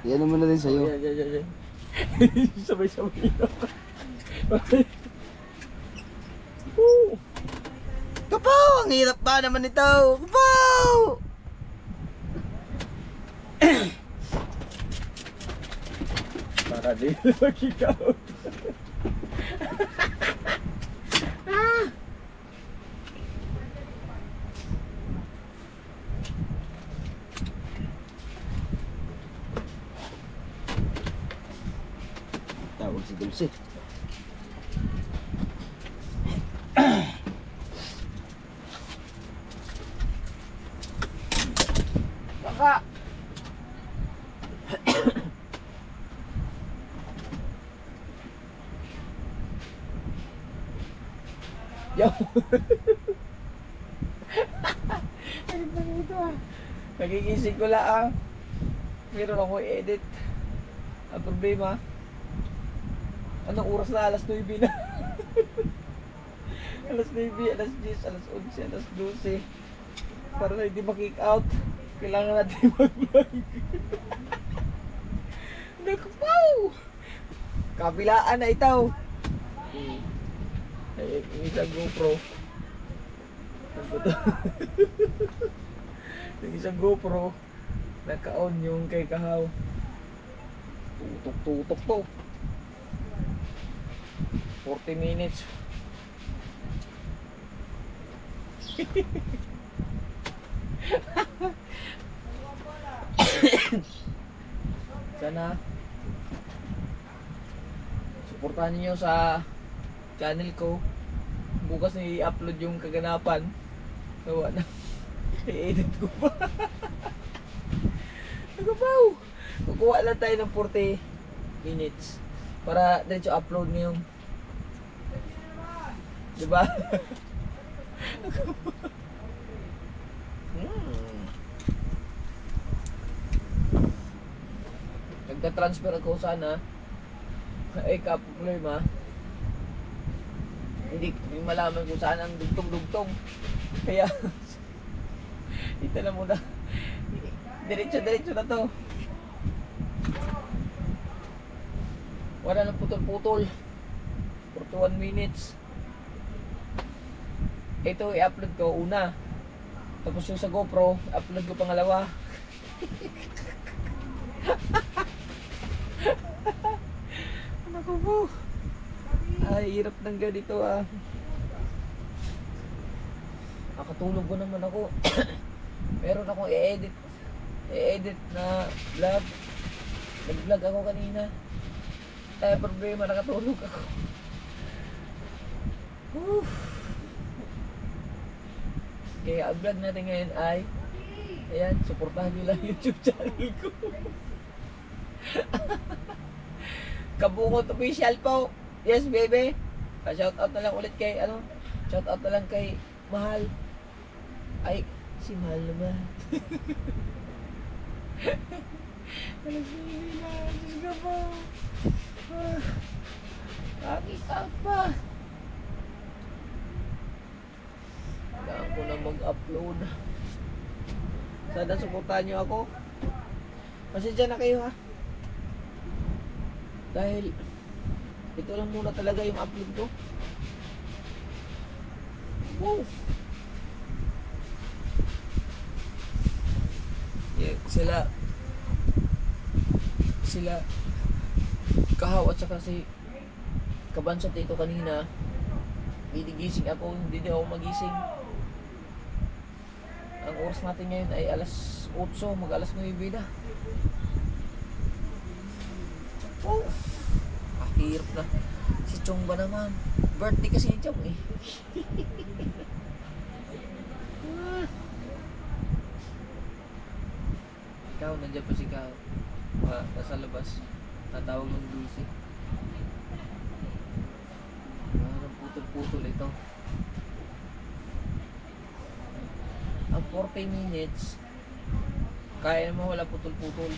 Yan naman na din sa'yo. Yan. Sabay-sabay na. Kapaw! Ang hirap ba naman ito? Kapaw! Para di mag-ikaw. Tawag si Dulce. Baka! Yo! Ano ba ito ah? Nagigising ko lang. Meron ako i-edit. Ang problema, anong oras na? Alas 9 na. Alas 9, alas 10, alas 11, alas 12. Para na hindi makick out, kailangan natin mag-vlog. Naku po! Kabilaan na ito. Ay, yung isang GoPro. Ano ba ito? Yung isang GoPro, naka-on yung kay Kahaw. Tutok-tutok to. 40 minutes. Sana suportahan niyo sa channel ko. Bukas na i-upload yung kaganapan. Gawa na. I-edit ko pa. Nagabaw. Kukuha lang tayo ng 40 minutes para diretso upload ngayong. Diba? Nagta-transfer ako sana. Ay ka-problema. Hindi malaman kung saan ang dugtong-dugtong. Kaya dito na muna. Diretso na to. Wala nang putol-putol. 41 minutes. Ito i-upload ko una. Tapos yung sa GoPro, upload ko pangalawa. Naku po. Ay, hirap ng ganito ah. Nakatulog ko naman ako. Meron akong i-edit na vlog. Nag-vlog ako kanina. Kaya problema, nakatulog ako. Kaya ang vlog natin ngayon ay, ayan, suportahan nyo lang YouTube channel ko. Kabungot official po. Yes, baby. Shoutout na lang ulit kay, shoutout na lang kay Mahal. Ay, si Mahal naman. Alas hindi na. Diyos ka po. Nakita pa. Kailangan ko na mag-upload. Sana suportahan nyo ako. Pasensya na kayo ha. Dahil ito lang muna talaga yung upload ko. Wow. Yeah, sila Kahaw at saka si Kabansat dito kanina. Gigising ako, hindi din ako magising. Ang oras natin ngayon ay alas 8, mag-alas 9 na. Oh, hirap na. Si Chong ba naman? Birthday kasi ni Chong eh. Ikaw, nandiyan pa si Kao. Nasa labas. Tatawag ng busy. Putol-putol ito. Ang 40 minutes, kaya naman wala putol-putol.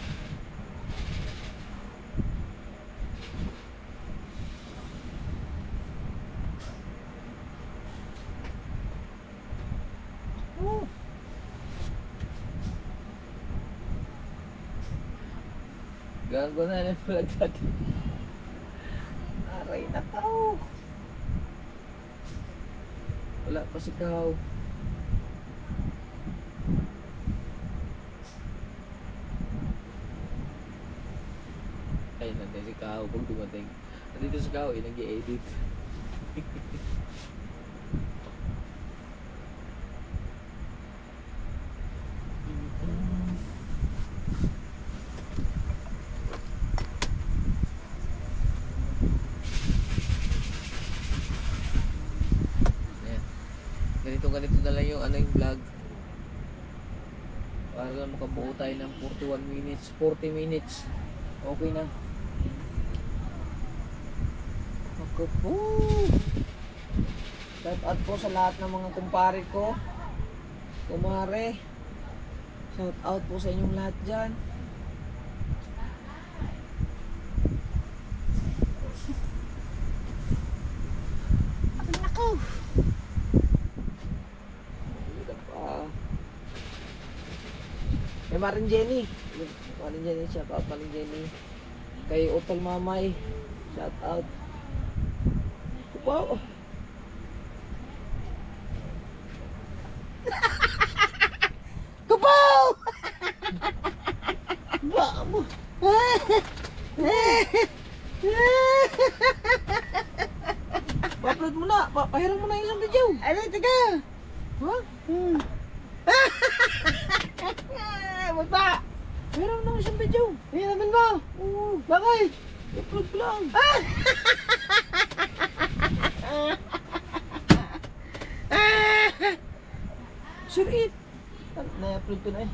Gago na lang pala dati. Aray na tao. Wala pa si Kao. Ay, nandiyan si Kao. Pag dumating. Nandito si Kao eh, nag-i-edit. Ayan. Ganito na lang yung ano yung vlog. Para lang makabuo tayo ng 41 minutes, 40 minutes. Okay na. Ako po. Shout out po sa lahat ng mga kumpare ko. Kumare. Shout out po sa inyong lahat dyan. Ako. Wala pa. May Maring Jenny. Maring Jenny, shout out Maring Jenny. Kay Utol Mamay, shout out. Wow. Kupaw! Ba mo. Pa-upload mo na. Pahiram mo na yung isang video. Ano, taga? Ha? Magpa! Pahiram na yung isang video. Hindi naman mo. Oo. Bakit? I-upload ko lang. Sure it. Na-upload ko na eh.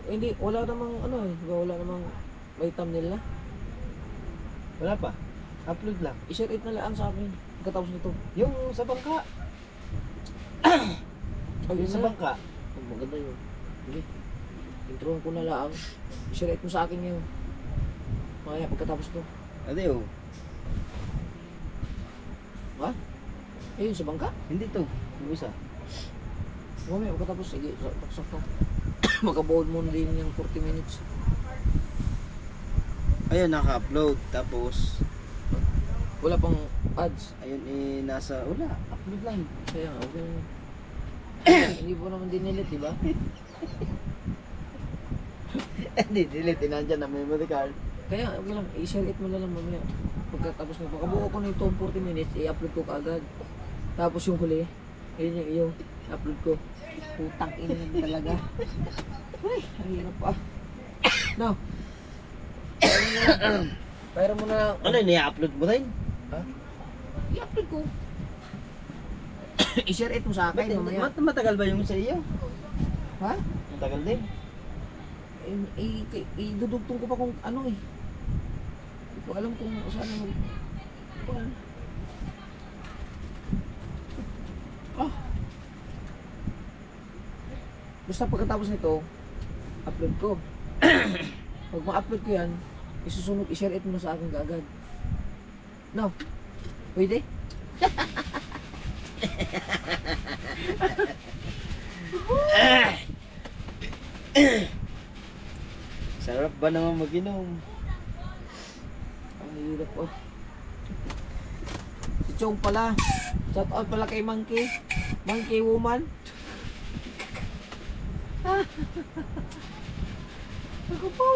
Hindi, wala namang ano eh. Wala namang may thumbnail na. Wala pa. Upload lang. I-share it na lang sa akin. Pagkatapos nito. Yung sa bangka. Ayun Yung sa na. bangka. Oh, maganda yun. Hindi. Introhan ko na lang. I-share it mo sa akin yun. Maya, pagkatapos to. Ano yun? Ha? Ayun, sa bangka. Hindi to. Yung isa. Mamaya, pagkatapos. Sige, sakto. Makabuod mo na din yung 40 minutes. Ayun, naka-upload. Tapos, Wala pang ads. ayun eh, nasa, wala. Upload lang. Kaya nga, okay na. Hindi po naman dinilit, di ba? Hindi, delete. Nandyan na memory card. Kaya, okay lang. I-share it mo na lang mamaya. Pagkatapos na pakabuo ko na itong 40 minutes, i-upload ko kaagad. Tapos yung huli, yun yung upload ko. Putang ina yun talaga. Ay, hirap pa. No. Pero mo na. Ano yun, i-upload mo rin? Ha? I-upload ko. I-share it mo sa akin mamaya. Matagal ba yung sa iyo? Ha? Matagal din. Idudugtong ko pa kung ano eh. Hindi ko alam kung saan mag... Ah. Basta pagkatapos nito, upload ko. Pag ma-upload ko yan, isusunod, i-share it mo na sa akin kaagad. No? Pwede? Sarap ba naman mag-inom? Ang hirap po. Si Chong pala. Shout out pala kay Monkey. Monkey woman. Ako po.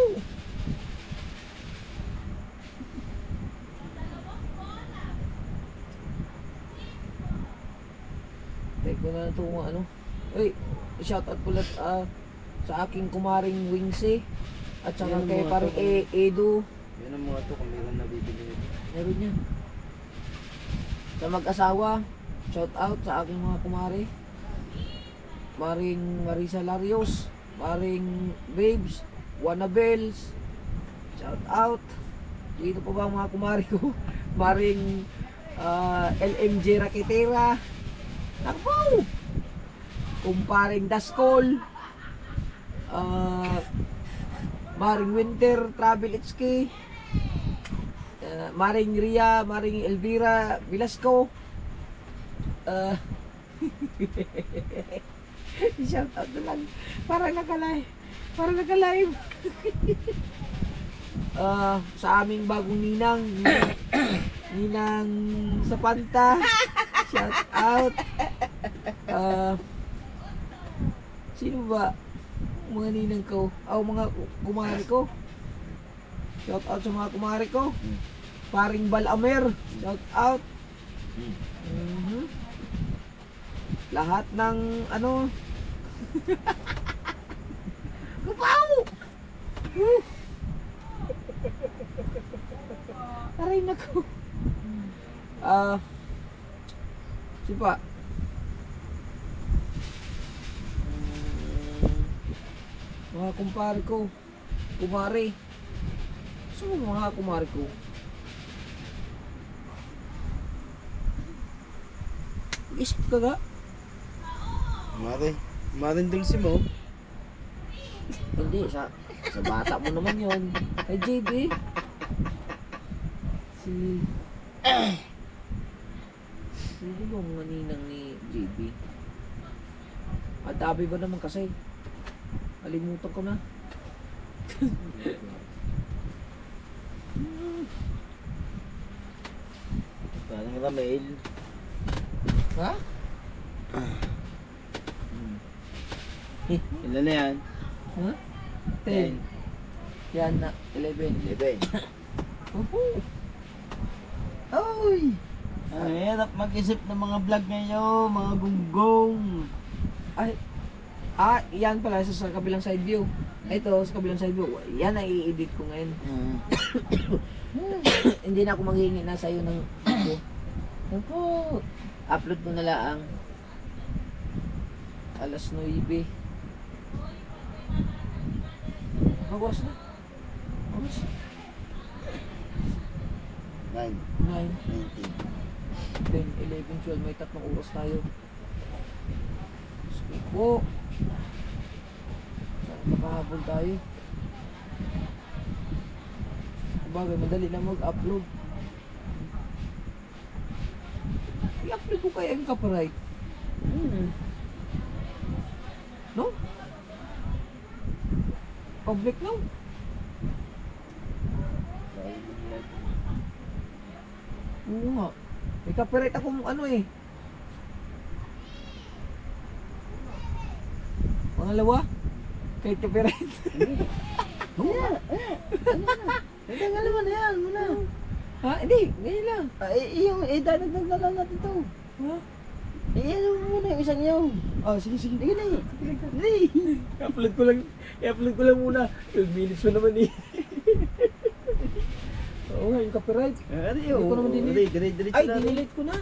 Take ko na itong ano. Uy, shout out pala sa aking kumaring Wingse. At saka Yan ang kay mga parang to. Edu. Yan ang mga to kung meron nabibili nito. Meron yan. Sa mag-asawa, shout out sa aking mga kumare. Maring Marisa Larios, Maring Babes, Wannabels, shout out. Dito po ba ang mga kumare ko? Maring LMJ Raketera. Nakpo! Kumparing Daskol. Maring Winter Travel Ski. Maring Ria, Maring Elvira Velasco. Shout out na lang. Parang naka-live. sa aming bagong ninang. Ninang sa Panta. Shout out. Sino ba? Mga ninang ko. Mga kumari ko. Shout out sa mga kumari ko. Paring Balamer. Shout out. Lahat ng ano. Kapaw! Aray na ko. Sipa. Mga kumpare ko. Kumari. Gusto mo mga kumari ko? Isip ka ga? Marin dulce mo. Hindi, sa bata mo naman yon. Ay, JB. Sino ba mga ninang ni JB? At tabi ba naman kasi? Kalimutan ko na. Parang Ramel. Ha? Ilan na yan? Ha? 10. Yan na, 11. 11. Oy! Ang hirap mag-isip ng mga vlog ngayon, mga gunggong. Ay, yan pala sa kabilang side view. Ito, sa kabilang side view. Yan ang i-edit ko ngayon. Hindi na ako maghihingi na sa'yo ng video. Opo. Upload ko na lang. Alas 9. Ang oras na? Oras? 9, 9, 19. 10, 11, 12. May 3 oras tayo. Sige po. Makahabol tayo. Bagay, madali na mag-upload. I-upload ko kaya yung copyright. No? Public no? Oo nga. May copyright akong ano eh. Pangalawa? Kahit copyright. Ang alam mo na yan, muna. Ha? Hindi. Ganyan lang. Dadagdag na lang natin to. Ha? Ano muna yung isang yun. Oh, sige, sige. Sige na eh. I-upload ko lang muna. 12 minutes pa naman eh. Oo nga, yung copyright. Hindi ko naman dinelete. Ay, na. dinilit ko na.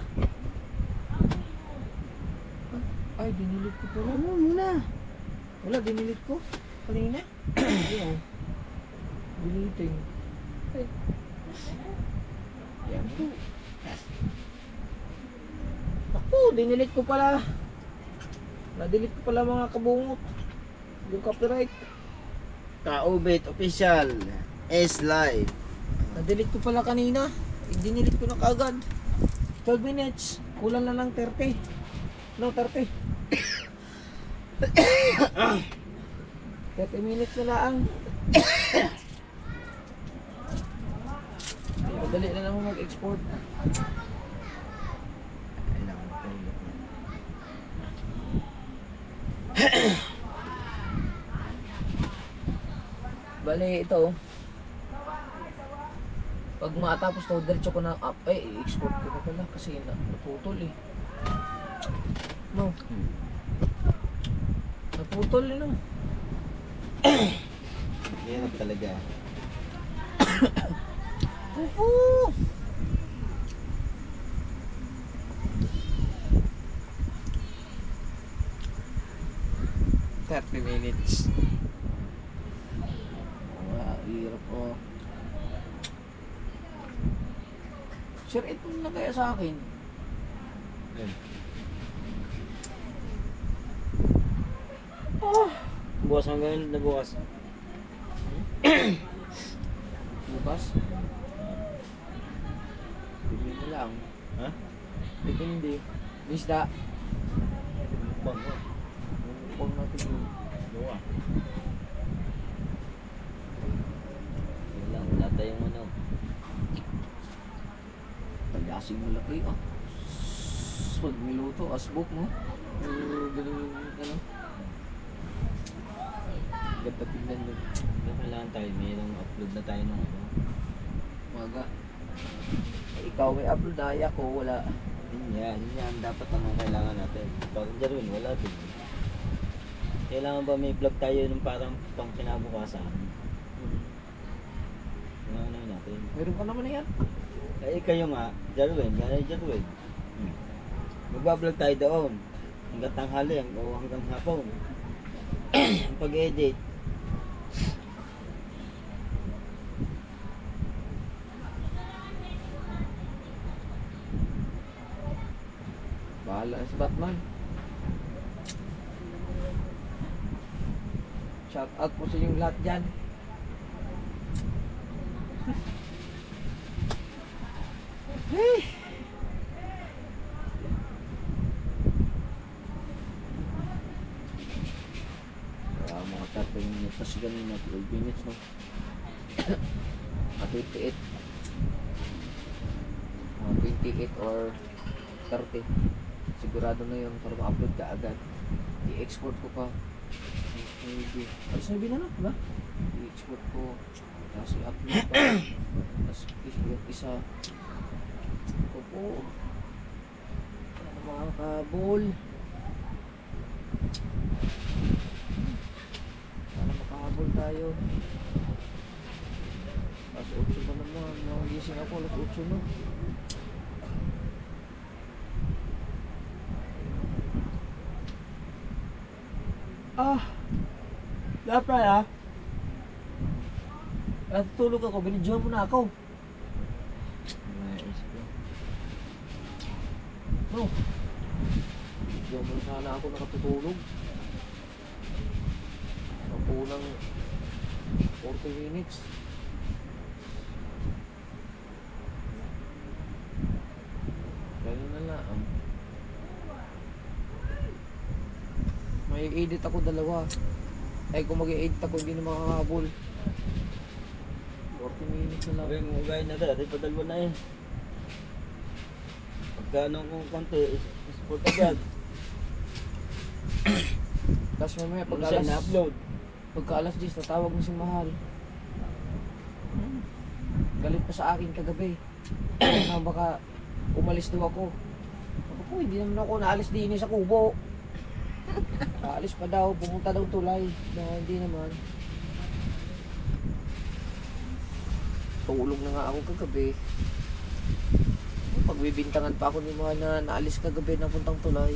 Ay, dinilit ko pala. Ano muna? Wala, dinilit ko. Kanina. Hindi oh. Diniting. Ay. Yan po. Ako, dinilit ko pala. Na-delete ko pala mga kabungot. Yung copyright. Kaubit official is live. Na-delete ko pala kanina. I-delete ko na kaagad. 12 minutes. Kulang na lang 30. No, 30. 30 minutes na lang. Madali na lang mag-export. Bale, ito. Pag matapos to, diretso ko na up. Ay, i-export ko na pala kasi naputol eh. No. Naputol eh, no. Hirap talaga. Upo! Minutes. Hirap oh. Sir, ito na kaya sa akin. Oh. Bukas hanggang na bukas. Bukas? Depende lang. Ha? Depende. Isda. Bang. Huwag natin yun. Wala kasing malaki ah. Pag niluto, asbok mo. Ganun yung ano. Ganda tignan mo. Kailangan tayo, mayroong upload na tayo ng ano. Umaga. Ikaw may upload na, ako wala. Yun yan, dapat naman kailangan natin. Parang Jarwin, wala din. Kailangan ba may vlog tayo ng parang pang kinabukasan? Kailangan naman natin. Meron ka naman na yan. Eh kayo nga, Jarwin, Jarwin. Magbablog tayo doon. Hanggang tanghali, o hanggang hapon. Ang pag-edit. Bahala na si Batman. Shout out po sa inyong lahat dyan. Hey! Mga 30 minutes kasi ganun na 12 minutes no. At 28 28 or 30 sigurado na yun para ma-upload ka agad. I-export ko pa maybe alas 9 na lang diba? I-export ko tapos i-upload pa tapos isa ko po ano mga kabol sana makahabol tayo alas 8 pa naman nagising ako alas 8 na. Dapat ah. Natutulog ako, binidyohan mo na ako. Naisip ko. No. Binidyohan mo na sana ako nakatutulog. Napunang 40 minutes. Ganun na lang. May edit ako dalawa. Ay kung mag-i-edit ako hindi na makakahabol. 40 minutes na lang. Okay, mugay na dati, padalwa na eh. Pagkano kung konti, support agad. Tapos mamaya Pag siya na-upload. pagka alas 10 tatawag mo si Mahal. Galit pa sa akin kagabi. Na baka umalis daw ako. Ako po, hindi naman ako naalis din sa kubo. Aalis pa daw, pumunta daw tulay. Hindi naman. Tulog na nga ako kagabi. Pagbibintangan pa ako ni mga na naalis kagabi na puntang tulay.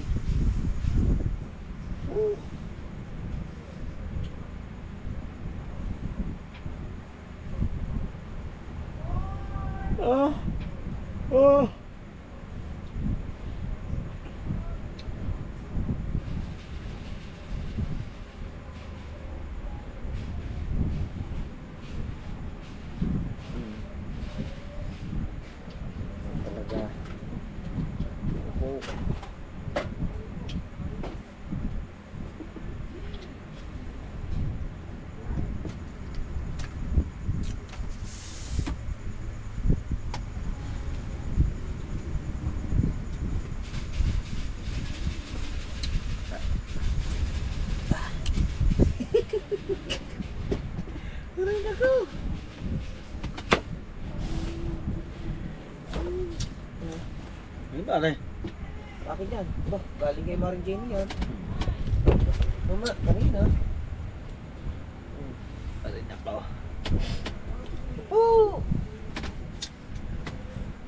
Talaga. Ako. Aray nako. Ano pare? Akin yan. Ba, galing kay Maring Jenny yan. Mama, kanina. Aray nako. Oh!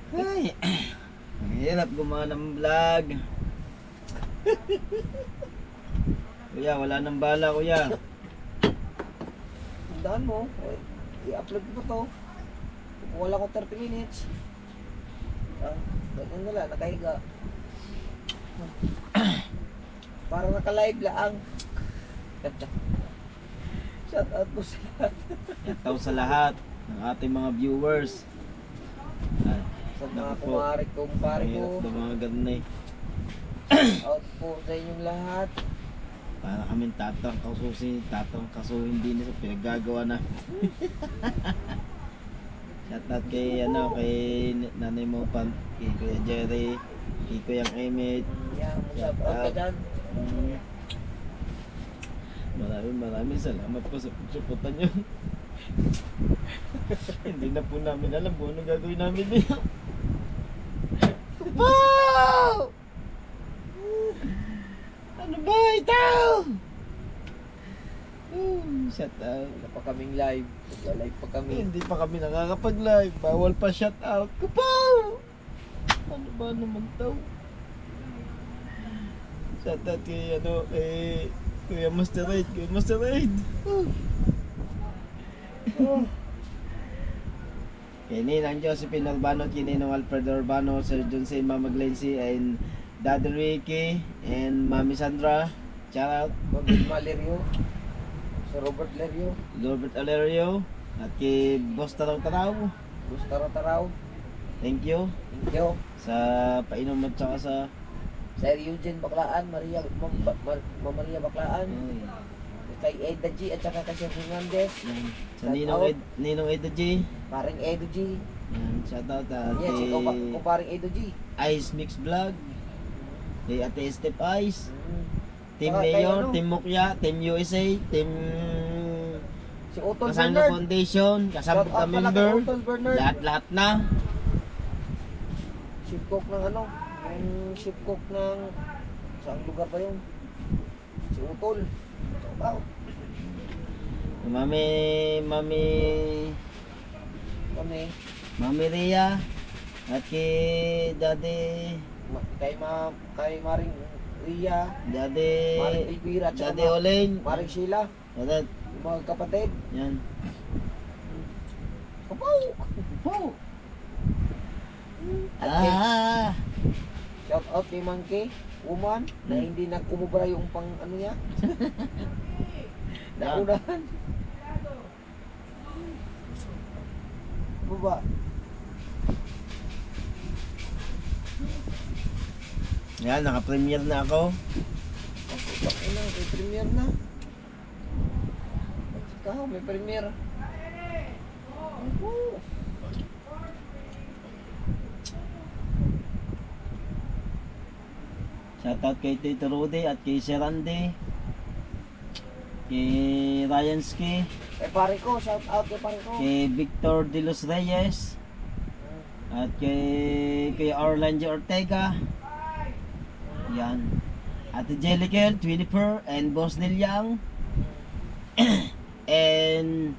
Ay, ang hirap gumawa ng vlog. Kuya, wala nang bala kuya. Tandaan mo, i-upload ko to. Wala ko 30 minutes. Ganyan na lang, nakahiga. Parang naka-live lang. Shout out po sa lahat. Itaw sa lahat ng ating mga viewers. Ay, Sa mga naku po. kumari ko, kumpare Ang hirap ko. ng mga ganun eh. Out po sa inyong lahat. Para kaming tatang kasusin, tatang kasuhin din sa pinaggagawa na. Shout At kay ano, kay nanay mo pan, kay Kuya Jerry, kay Kuya Emmett. Yeah, shout out ka dyan. Mm. Maraming salamat po sa pagsuporta nyo. Hindi na po namin alam kung ano gagawin namin dito. Wow! Ano ba ito? Shut out. Wala pa kaming live. Live pa kami. Hindi pa kami nakakapag-live. Bawal pa shout out. Kapaw! Ano ba naman to? Shout out kay ano, Kuya Master Raid. Kuya Master Raid. Kay Ninang Josephine Urbano, kay Ninong Alfredo Urbano, Sir John Sain, Mama Glency, and Daddy Ricky, and Mami Sandra. Shout out. Robert Malerio. Si Robert Lerio. Robert Alerio. At kay Boss Taraw Taraw. Gustaro Taraw. Thank you Thank you. sa painom at saka sa Sir Eugene Baklaan. Maria Baklaan. Kay Eda G at saka kay Sir Hernandez. Yan. Sa Shout Ninong, out. Ninong Edo G. Paring Edo G. Yan. Shout out Yes, kay ikaw paring Edo G. Ice Mix Vlog. Kay Ate Step Ice. Team Saka kay Mayor, ano? Team Mukya, Team USA, Team Si Utol Kasanga Bernard. Foundation, kasama Shout out ka pala kay member. Utol Bernard. Lahat na. Chief cook ng ano? Yung chief cook ng saang lugar ba yun? Si Utol. Shout out. Mami Kami. Ria at kay Daddy Kay Maring Ria. Daddy Maring Elvira. At Daddy saka Olain. Maring Sheila. At Yung mga kapatid. yan. Kapaw! Oh. At kay, Ah. shout out kay Monkey. Woman. Na hindi nag-umubra yung pang ano niya. Naunahan. Baba. Yan, naka-premiere na ako. Bakit na, may premiere na. Ikaw, may premiere. Shoutout kay Tito Rudy at kay Sir Randy. Kay Ryan Ski. Kay pare ko, shout out kay pare ko. Kay Victor De Los Reyes. At kay Orlando Ortega. Yan. At Jellicle, Twiniper, and Boss Neil Young. And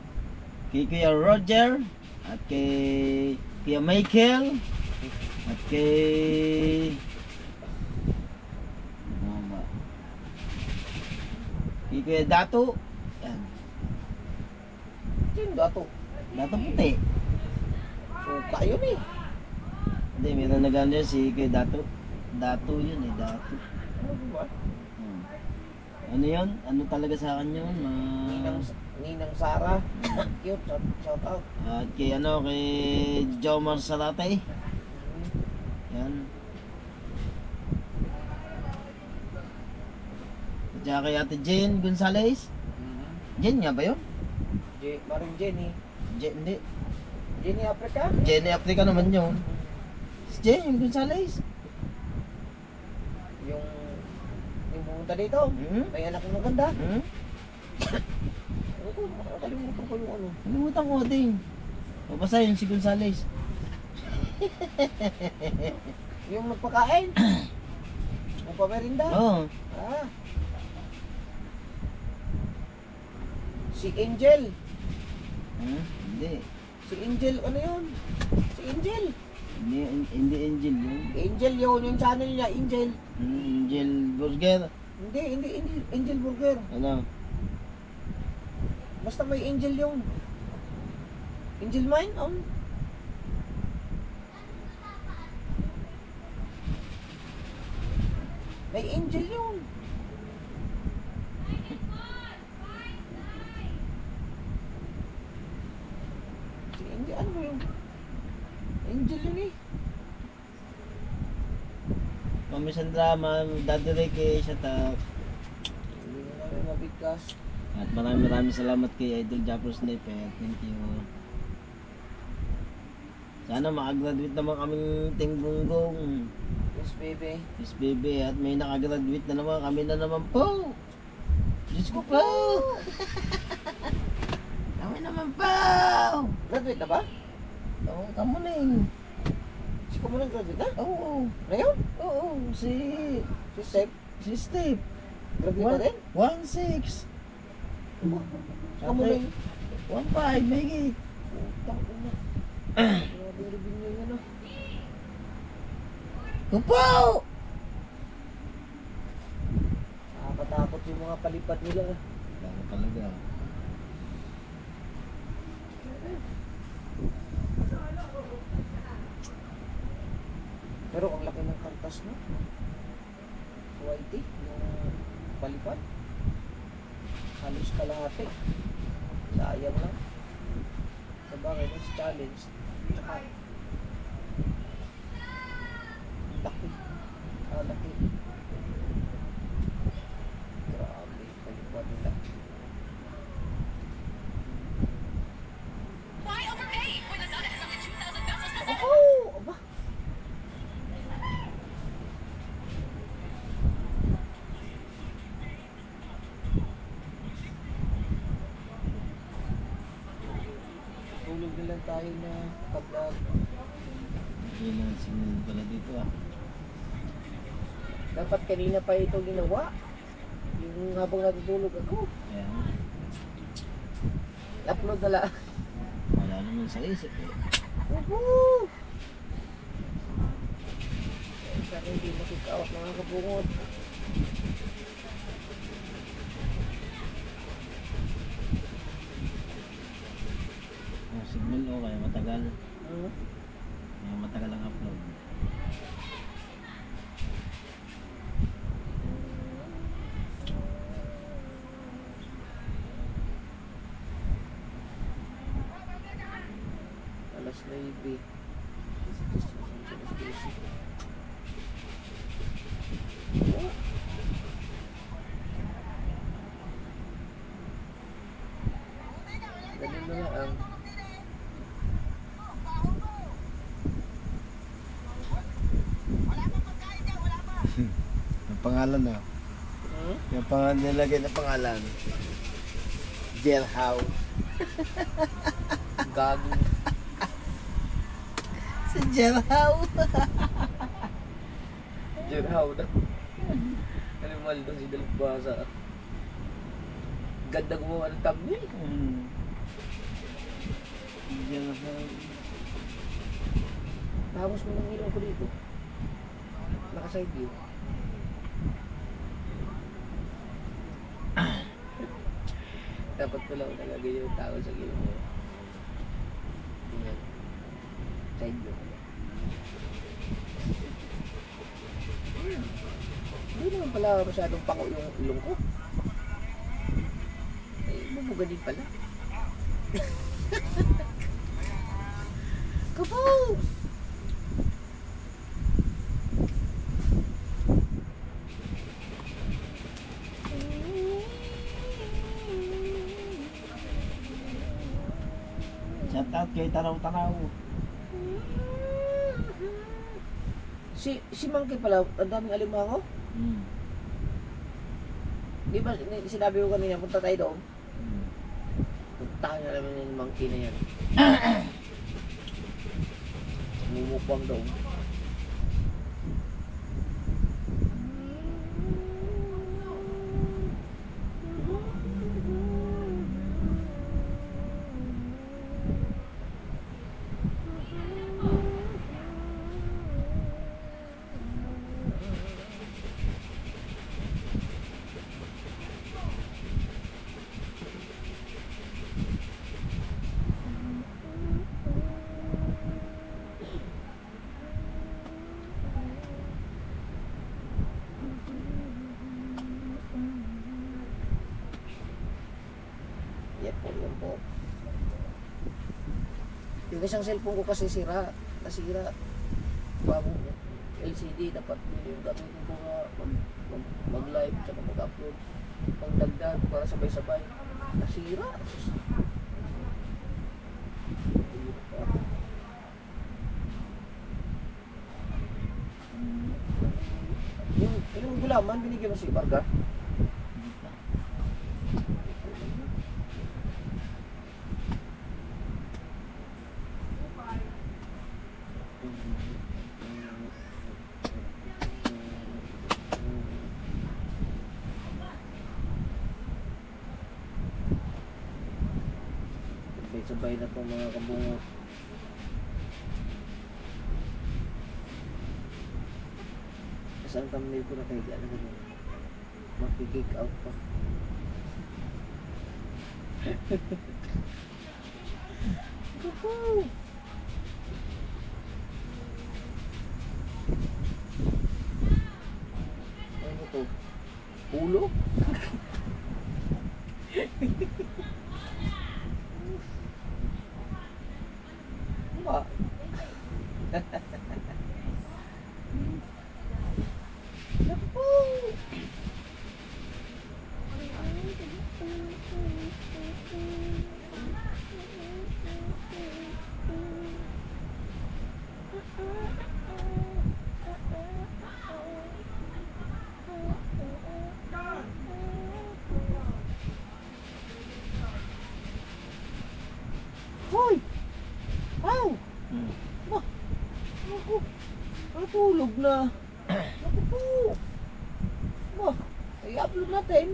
kay Kuya Roger. At kay Kuya Michael. At kay ano ba? Kay Kuya Dato. Yan. Sino dato? Dato puti. Suka yun eh. Hindi, meron na gano'n si Kuya Dato. Dato yun eh, Dato. Ano ba? Hmm. Ano yun? Ano talaga sa akin yun? Ninang Sara. Cute, shout out. At kay ano, kay Jomar Sarate. Yan. At saka kay Ate Jane Gonzales. Jane nga ba yun? Maring Jenny. Hindi. Jenny Africa? Jenny Africa naman yun. Si Jane Gonzales. Yung pumunta dito. Hmm? May anak ng maganda. Hmm? Ano ko, makakalimutan ko yung ano. Nalimutan ko din. O basta yun si Gonzales. Yung magpakain. Yung pamerinda. Oo. Ah. Si Angel. Hindi. Si Angel, ano yun? Si Angel. Hindi Angel yun. Angel yun, yung channel niya, Angel. Angel Burger. Hindi, Angel Burger. Ano? Basta may Angel yun. Angel Mine? May Angel yun. Si Angel, ano ba yun? Angel yun eh. Mami Sandra, Daddy Ricky, shout out. Hindi na namin mabigkas. At maraming salamat kay Idol Japper Sniper. Thank you. Sana makagraduate naman kaming Ting Gonggong. Yes, baby. Yes, baby. At may nakagraduate na naman. Kami na naman po. Diyos ko po. Kami naman po. Graduate na ba? Oo, kamuling. Si ko mo nang graduate na? Oo. Ngayon? Oo. Si Si Steve. Graduate na rin? 1-6. Siko mo nang... 1-5. May Utang ko na. Grabe yung review niya yan ah. Kupo! Nakakatakot yung mga palipat nila. Lalo talaga. Pero ang laki ng kartas no? Whitey, yung palipat. Halos kalahati. Sayang lang. Sabagay, mas challenge. Tsaka, laki. Laki. Grabe, palipat nila. Why overpay when the Zona is only 2,000 pesos less? Oh! Aba! Tulog na lang tayo na pag-vlog. Yun ang signal pala dito ah. Dapat kanina pa ito ginawa. Yung habang natutulog ako. Ayan. Upload na lang. Wala naman sa isip eh. Woohoo! Sana hindi makikawak mga kabungod. Ang signal o kaya matagal. Hmm? Kaya matagal ang upload. Alas 9. Oh. Ganun na lang ang Ang pangalan na. Yung pangalan nilagay na pangalan. Jailhouse. gago. Si Jailhouse. Jerhaw na. Animal daw si Dalbasa. Ganda gumawa ng thumbnail. Jailhouse. Tapos mo nang ilaw ko dito. Naka-side view. Dapat pala ako nagaganyan yung tao sa gilid mo. Ganyan. Side view. Hindi naman pala masyadong pako yung ilong ko. Ay, bubuga din pala. Kapaw! Shout out kay Tanaw-Tanaw. Si Monkey pala, ang daming alimango. Di ba sinabi ko kanina, punta tayo doon? Puntahan na naman yung monkey na yan. Mumukbang doon. Yan po. Yung isang cellphone ko kasi nasira. Bagong LCD, dapat yung gamitin ko nga mag-live tsaka mag-upload. Pagdagdag para sabay-sabay. Nasira. halaman, binigyan mo si Barga. Hindi pa. Sabay na po mga kabungo. Saan thumbnail ko na kayo gano'n ganun? Maki-kick out pa. Woohoo! Ano to? Ulo? Ba? Naku! Hoy! Wow! Hmm. Bah! Naku! Natulog na! Naku po! Bah! I-upload natin!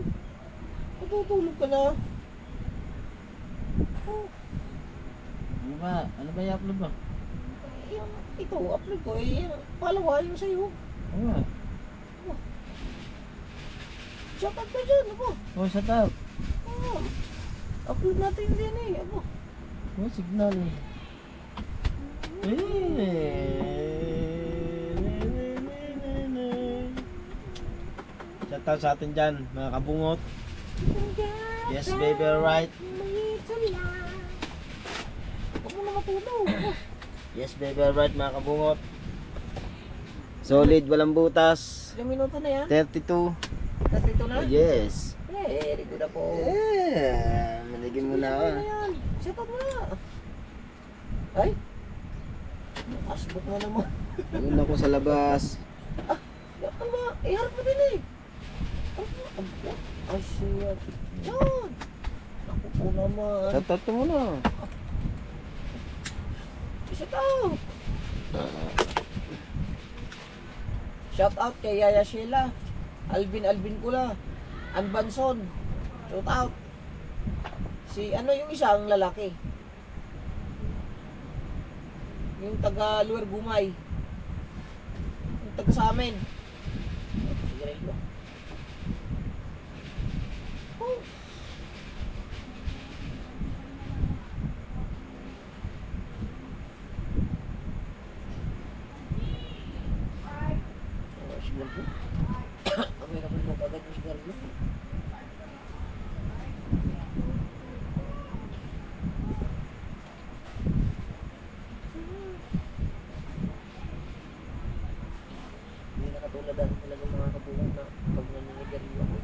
Natutulog ka na! Oh, Ano ba? Ano ba i-upload mo? ito, upload ko eh. Palawa yung sa'yo. Oo nga. Shoutout ka dyan, ano? Oh, shut up. Oh, upload natin din eh, ano? Oh, signal. Shout out sa atin dyan, mga kabungot. Yes, baby, alright. Huwag mo na matulog. Yes, baby, alright, mga kabungot. Solid, walang butas. Ilang minuto na yan? 32. Nandito na? Yes. Very good na po. Yeah, maligin mo na ako. Ano yan? Shoutout mo na. Ay? Asbok na naman. Ayun ako sa labas. Ano ba? Iharap mo din eh. Ano ba? Ay, siya. Yan. Ako po naman. Shout out mo na. Shoutout. Shoutout kay Yaya Sheila. Alvin Kula. Anbanson. Shoutout. Si ano yung isang lalaki? Yung taga Luer Gumay. Yung taga sa amin. Sigarilyo. Oh. Oh, sigarilyo. Amoy naman mo kagad yung sigarilyo. Hindi nakatuladan talaga mga kabuhan na pag naninigarilyo ako.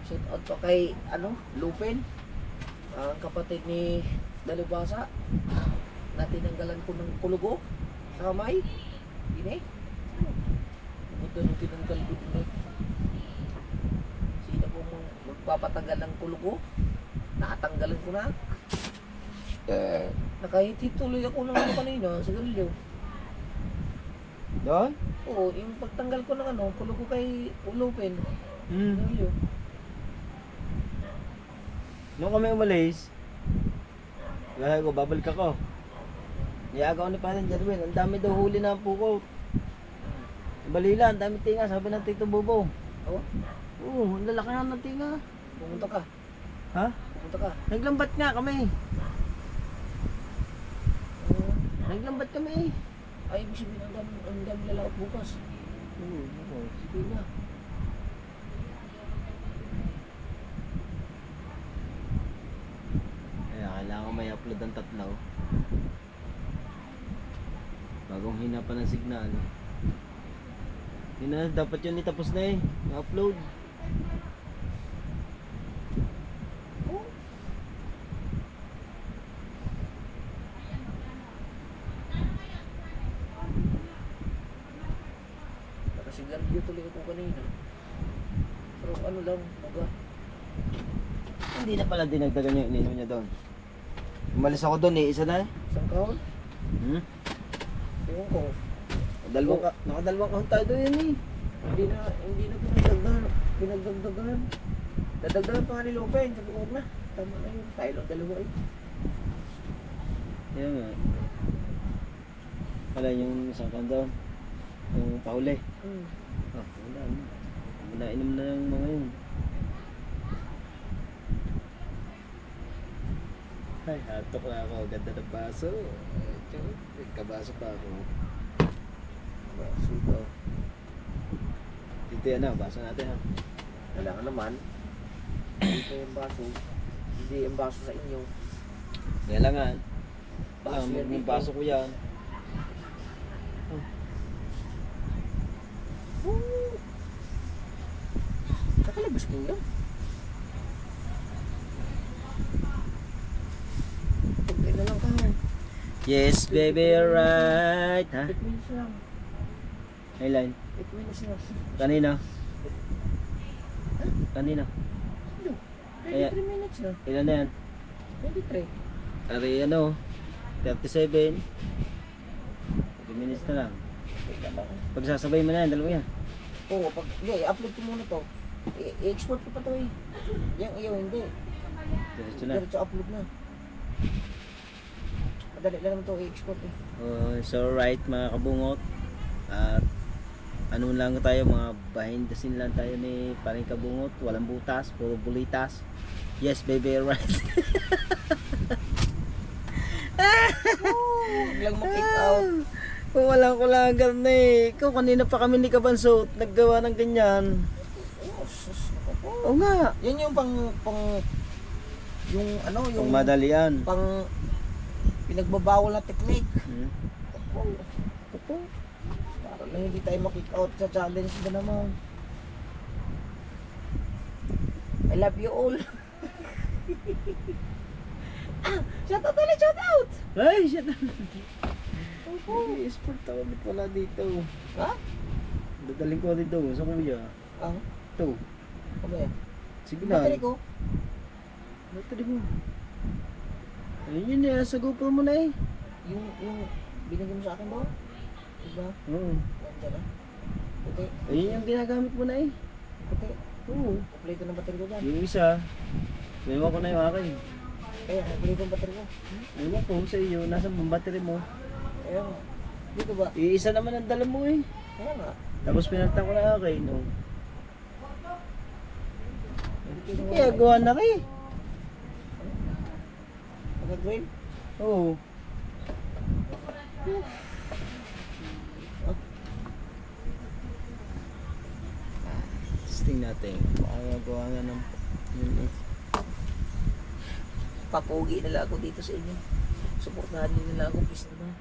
Shout out pa kay Lupin, ang kapatid ni Dalubasa, na tinanggalan ko ng kulugo sa kamay. Ini. Ito nung tinanggal ko din. Sino po magpapatagal ng kulugo? Nakatanggalan ko na. Nakahiti tuloy ako ng kanina sa galilyo. Doon? Oo, yung pagtanggal ko ng kulugo kay Lupin. Hmm. Galilyo. Nung kami umalis, sabi ko, babalik ako. Niyaga ko ni Paring Jerwin, ang dami daw huli na puko. Balila, ang dami tinga, sabi ng Tito Bobo. Oo, Oo, ang lalaki na ng tinga. pumunta ka. Ha? Pumunta ka. Naglambat nga kami. Oo. Naglambat kami. Ay, ibig sabihin, ang dami lalakot bukas. Sige na. Kaya kailangan may upload ang tatlo. Bagong hina pa ng signal. Yun na, dapat yun itapos na eh. I-upload. Nakasigarilyo tuloy ako kanina. Pero ano lang, maga. Hindi na pala dinagdagan yung ininom niya doon. Umalis ako doon eh, isa na eh. Isang kahon? Hmm? Ewan ko. Nakadalawang kahon tayo doon yan eh. Hindi na pinagdagdagan. Dadagdagan pa nga ni Lopen, sabi ko na. Tama na yun, tayo lang dalawa eh. Yan nga. Wala yung isang kahon doon. Yung pahuli. Ah, wala. Nainom na yung mga yun. Ay, hatok na ako. Ganda ng baso. Kabaso pa ako. Baso daw. Dito yan na, baso natin ha. Kailangan naman. Dito yung baso. Hindi yung baso sa inyo. Kailangan. Baso yan Yung dito. baso ko yan. Nakalabas mo yun. Pagkain na lang kahon. Yes, baby, alright. Ha? 8 minutes lang. Ilan? 8 minutes lang. Kanina? Kanina? Ano? Kaya- 23 minutes na. Ilan na yan? 23. Ari ano? 37. 30 minutes na lang. Wait lang. Pagsasabay mo na yan, dalawa yan. Oo, pag hindi, i-upload ko muna to. I-export ko pa to eh. Yung iyo, hindi. Diretso na. Diretso upload na. Madali lang naman to i-export eh. So right mga kabungot. At ano lang tayo, mga behind the scene lang tayo ni paring kabungot. Walang butas, puro bulitas. Yes baby, right. Huwag lang ma-kick out. Kung walang kulangan na eh. Ikaw kanina pa kami ni Kabansot naggawa ng ganyan. Oh, sus, ako po. Oo nga. Yan yung pang yung ano, yung Kung madalian. pang pinagbabawal na technique. Ako. Ako. Para lang hindi tayo ma-kick out sa challenge na naman. I love you all. Shout out ulit, shout out! Ay, shit. Sport ako ulit wala dito. Ha? Dadaling ko dito sa kuya. Ang? Ito. Ano yan? Signal. Battery ko? Battery mo. Ayun yun eh. Sa GoPro mo na eh. Yung binigay mo sa akin ba? Diba? Oo. Nandiyan na. Puti. Ayun yung ginagamit mo na eh. Puti. Oo. Complete na battery ko dyan. Yung isa. Ewan ko na yung akin. Kaya, complete yung battery ko. Ewan ko sa iyo. Nasa bang battery mo? Kaya nga. Dito ba? Iisa naman ang dala mo eh. Kaya nga. Tapos pinalitan ko na akin. No? Dito na Kaya gawa na kayo. Nag-grade? Oo. Testing natin. Baka magawa nga ng yun eh. Papogi nila ako dito sa inyo. Suportahan niyo nila ako, please naman.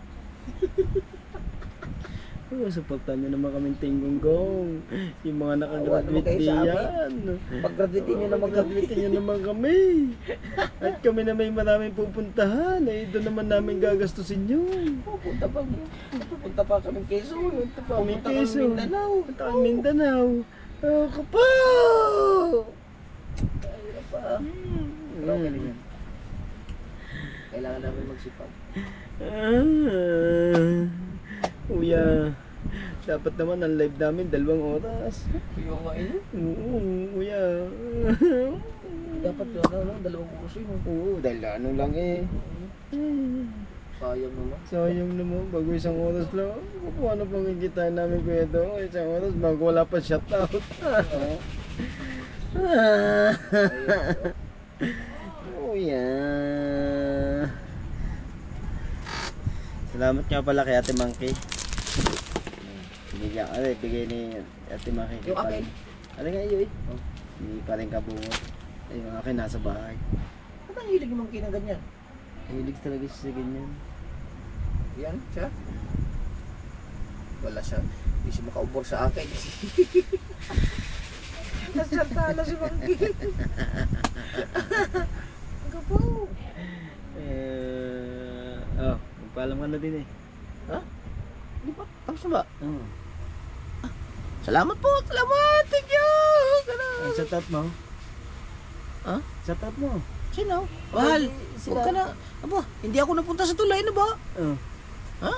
Oo, supportan nyo naman kami tinggonggong. Yung mga Awa naman nakagraduate kayo sa diyan. Pag-graduate niyo naman kami. Mag-graduate nyo naman kami. At kami na may maraming pupuntahan. Ay, doon naman namin gagastusin yun. Pupunta pa kami Quezon. Punta pa kami Pupunta kami Quezon. Mindanao. Punta kami Mindanao. Oh, kapo! Ayun pa. Pero okay din yan. Kailangan namin magsipag. Kuya, dapat naman ang live namin 2 oras. Yung nga yun. Oo, kuya. Dapat yun, ano, 2 oras yun. Oo, dahil ano lang eh. Sayang naman. Sayang naman, bago 1 oras lang. Kung ano pang kikitain namin kuya doon, 1 oras bago wala pa shoutout. Kuya. Salamat nga pala kay Ate Monkey. Bigay ni Ate Maki. Yung akin? Ano nga iyo eh? Oh, hindi pa rin kabungot. Ay, yung akin nasa bahay. Ba't ang hilig mong kinaganyan? Hilig talaga siya sa ganyan. Yan, siya. Wala siya. Hindi siya makaubor sa akin. Nasyartala si Mangki. Ang gabaw. Magpaalam ka na din eh. Ha? Di ba? Tapos na ba? Oo. Salamat po! Salamat! Thank you! Ang satat mo? Ha? Satat mo? Sino? Mahal! Sila. Huwag ka na. Aba, hindi ako napunta sa tulay na ba? Oo. Ha?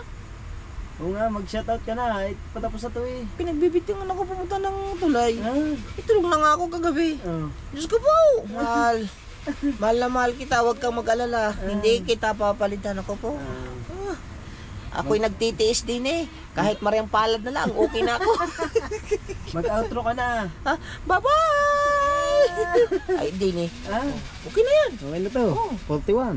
Oo nga, mag-shoutout ka na. Patapos na to eh. Pinagbibitiwan ako pumunta ng tulay. Ah. Itulog na nga ako kagabi. Oo. Diyos ko po! Mahal! Mahal na mahal kita, huwag kang mag-alala. Hindi kita papalitan ako po. Ako'y nagtitiis din eh. Kahit maryang palad na lang, okay na ako. Mag-outro ka na. Ha? Bye-bye! Ay, din eh. Ah, Okay na yan. okay na to. Oo. 41.